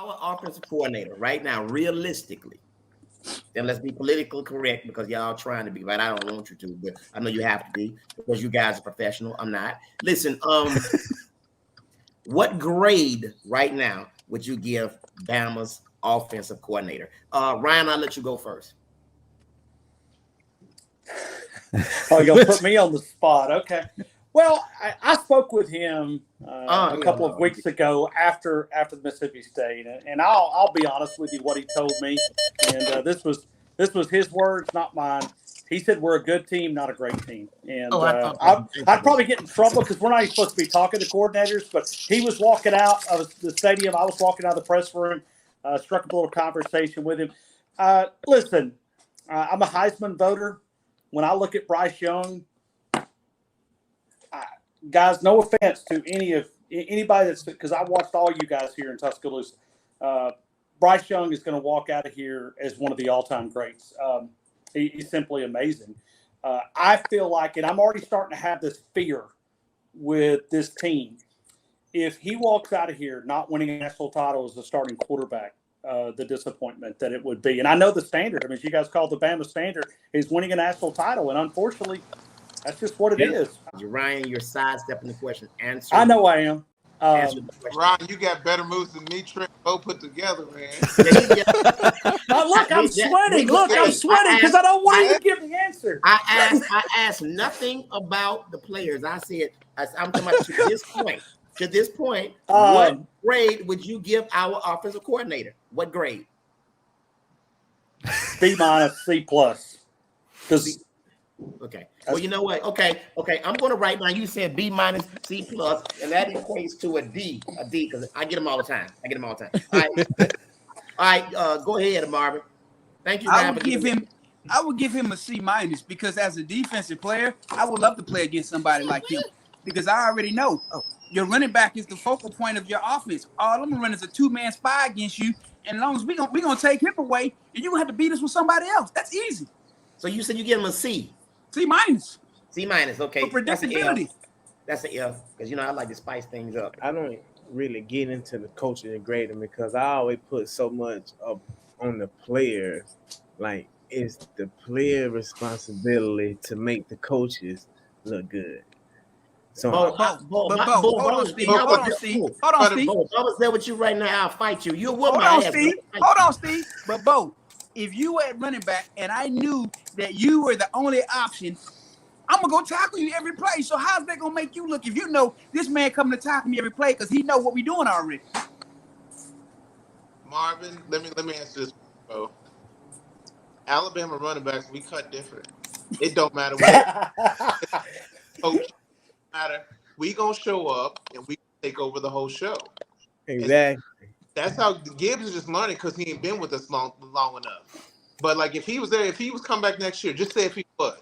our offensive coordinator right now, realistically, then let's be politically correct because y'all trying to be right. I don't want you to, but I know you have to be because you guys are professional. I'm not. Listen, what grade right now would you give Bama's offensive coordinator? Ryan, I'll let you go first. Oh, you'll put me on the spot. Okay. Well, I spoke with him a couple of weeks ago after the Mississippi State, and I'll be honest with you what he told me, and this was his words, not mine. He said we're a good team, not a great team, and I'd probably get in trouble because we're not even supposed to be talking to coordinators. But he was walking out of the stadium, I was walking out of the press room, struck up a little conversation with him. Listen, I'm a Heisman voter. When I look at Bryce Young. Guys, no offense to anybody that's because I watched all you guys here in Tuscaloosa. Bryce Young is going to walk out of here as one of the all-time greats. He's simply amazing. I feel like, and I'm already starting to have this fear with this team. If he walks out of here not winning a national title as a starting quarterback, the disappointment that it would be. And I know the standard. I mean, you guys call the Bama Standard is winning a national title, and unfortunately, that's just what it is. Ryan, you're sidestepping the question. Answer. I know I am. Ryan, you got better moves than me, Trent, both put together, man. Look, I'm sweating. I'm sweating because I don't want you to give the answer. I asked nothing about the players. I said, I'm talking about to this point, what grade would you give our offensive coordinator? What grade? B minus, C plus. Because okay. Well, you know what? Okay. I'm going to write down. You said B minus, C plus, and that equates to a D because I get them all the time. All right. Go ahead, Marvin. Thank you. I would give him a C minus because as a defensive player, I would love to play against somebody like him because I already know your running back is the focal point of your offense. All I'm gonna run is a 2-man spy against you, and as long as we gonna take him away, and you're gonna have to beat us with somebody else. That's easy. So you said you give him a C. C minus. Okay. For predictability. That's an F because I like to spice things up. I don't really get into the coaching and grading because I always put so much up on the player. Like it's the player responsibility to make the coaches look good. So hold on, Steve. Hold on, Steve. If I was there with you right now, I'll fight you. You're with Hold on, Steve. But Bo, if you were at running back and I knew that you were the only option, I'm gonna go tackle you every play. So how's that gonna make you look if you know this man coming to tackle me every play because he know what we doing already? Marvin, let me answer this, bro. Alabama running backs, we cut different. It don't matter what coach matter. We gonna show up and we take over the whole show. Exactly. That's how Gibbs is just learning because he ain't been with us long enough. But like if he was there, if he was come back next year, just say if he was,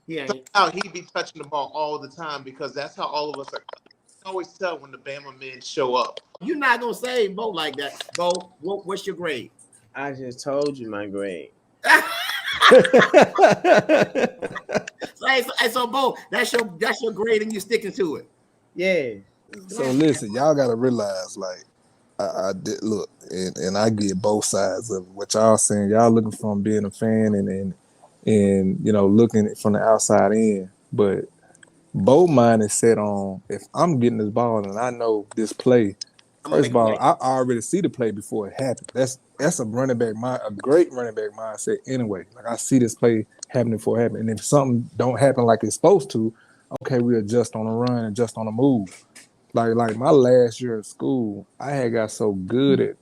somehow he'd be touching the ball all the time because that's how all of us are. You can always tell when the Bama men show up. You're not gonna say Bo like that. Bo, what's your grade? I just told you my grade. So Bo, that's your grade and you're sticking to it. Yeah. So listen, y'all gotta realize, like, I did look, and I get both sides of what y'all saying. Y'all looking from being a fan and looking from the outside in. But Bo mind is set on if I'm getting this ball and I know this play. First of all, I already see the play before it happened. That's a running back a great running back mindset anyway. Like I see this play happening before it happens. And if something don't happen like it's supposed to, okay, we adjust on the run, adjust on the move. Like my last year at school, I had got so good at,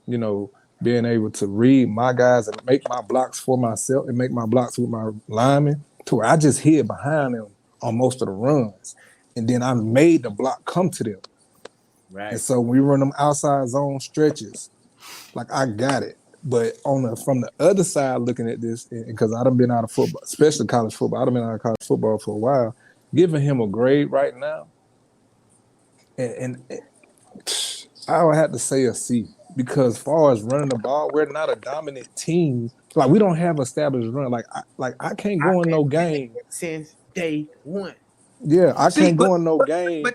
being able to read my guys and make my blocks for myself and make my blocks with my linemen to where I just hid behind them on most of the runs. And then I made the block come to them. Right. And so we run them outside zone stretches. Like I got it. But from the other side looking at this, because I done been out of football, especially college football, I done been out of college football for a while, giving him a grade right now, and I would have to say a C. Because as far as running the ball, we're not a dominant team. Like we don't have established run. Like I can't go in no game since day one. Yeah, I can't go in no game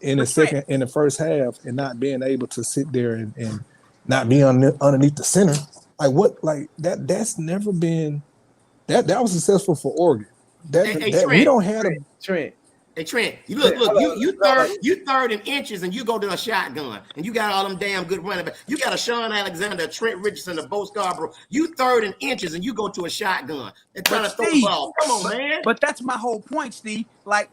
in the first half and not being able to sit there and not be underneath the center. Like what? Like that's never been that was successful for Oregon. That we don't have a Trent. Hey Trent, you third in inches and you go to a shotgun and you got all them damn good running backs. You got a Shaun Alexander, a Trent Richardson, a Bo Scarbrough. You third in inches and you go to a shotgun and trying to throw the ball. Come on, man. But that's my whole point, Steve. Like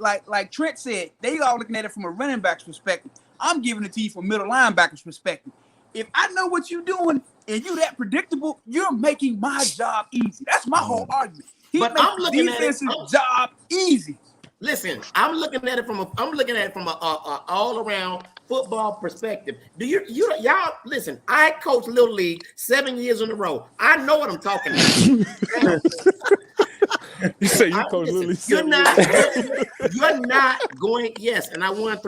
Trent said, they all looking at it from a running back's perspective. I'm giving it to you from a middle linebacker's perspective. If I know what you're doing and you that predictable, you're making my job easy. That's my whole argument. But I'm looking at it job easy. Listen, I'm looking at it from a all around football perspective. Do y'all listen? I coached Little League 7 years in a row. I know what I'm talking about. You say you coach Little League? You're not going. Yes, and I won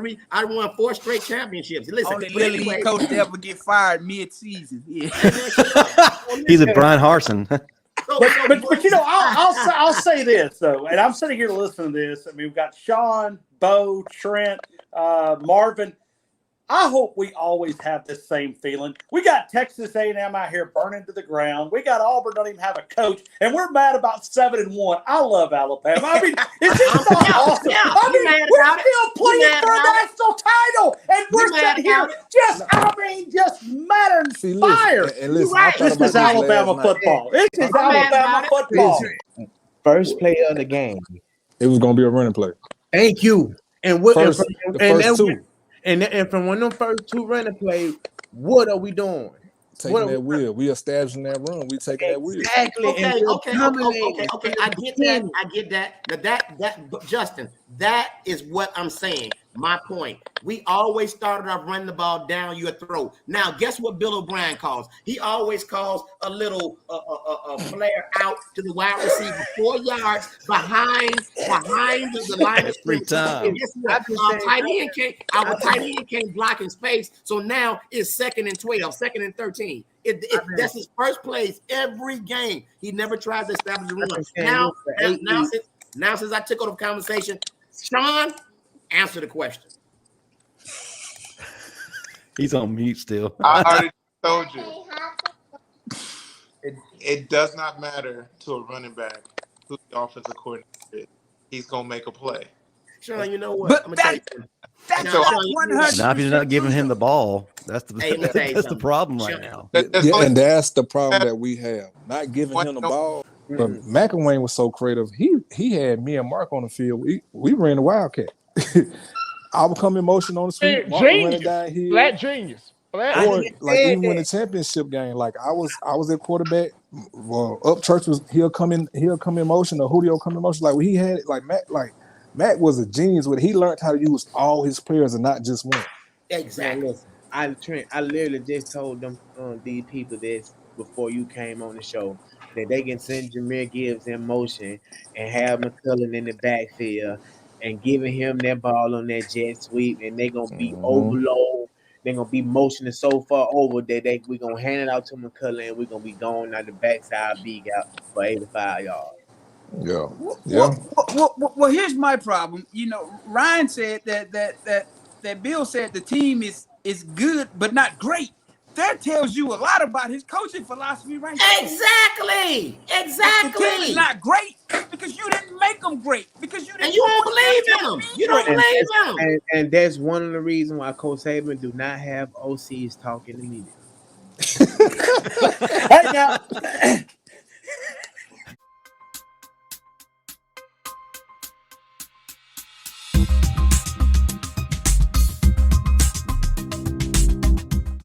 4 straight championships. Listen, only Little League coach to ever get fired mid-season. Yeah. He's a Brian Harsin. But you know, I'll say this though, and I'm sitting here listening to this. I mean, we've got Shaun, Bo, Trent, Marvin. I hope we always have this same feeling. We got Texas A&M out here burning to the ground. We got Auburn don't even have a coach, and we're mad about 7-1. I love Alabama. I mean, it's just awesome. Yeah, I mean, we're still playing for a national title, and we're sitting here just mad and inspired. This is Alabama football. This is Alabama football. First play of the game. It was going to be a running play. Thank you. And first two. And from one of them first 2 running plays, what are we doing? Taking that wheel. We establishing that run. We taking that wheel. Exactly. Okay. I get that. That Justin, that is what I'm saying. My point. We always started off running the ball down your throat. Now, guess what Bill O'Brien calls? He always calls a little flare out to the wide receiver 4 yards behind the line of scrimmage. And guess what? Our tight end can't block in space. So now it's 2nd and 12, 2nd and 13. That's his first plays every game. He never tries to establish a run. Now, since I took over the conversation, Shaun, answer the question. He's on mute still. I already told you. It does not matter to a running back who the offensive coordinator is. He's going to make a play. Shaun, you know what? But that's not 100%. Now, if you're not giving him the ball, that's the problem right now. And that's the problem that we have. Not giving him the ball. But McElwain was so creative. He had me and Mark on the field. We ran the Wildcat. I would come in motion on the street. Black genius. Or like even in the championship game, like I was at quarterback. Well, Upchurch he'll come in motion, or Julio come in motion. Like he had like Matt was a genius with it. He learned how to use all his players and not just one. Exactly. I literally just told them these people this before you came on the show, that they can send Jahmyr Gibbs in motion and have McCullough in the backfield and giving him that ball on that jet sweep, and they're gonna be overload. They're gonna be motioning so far over that we're gonna hand it out to McCullough, and we're gonna be going out the backside big out for 85 yards. Yeah. Well, here's my problem. You know, Ryan said that Bill said the team is good but not great. That tells you a lot about his coaching philosophy, right? Exactly. The team is not great because you didn't make them great. Because you didn't. And you don't believe in them. You don't believe them. And that's one of the reasons why Coach Saban do not have OCs talking to me. Hey,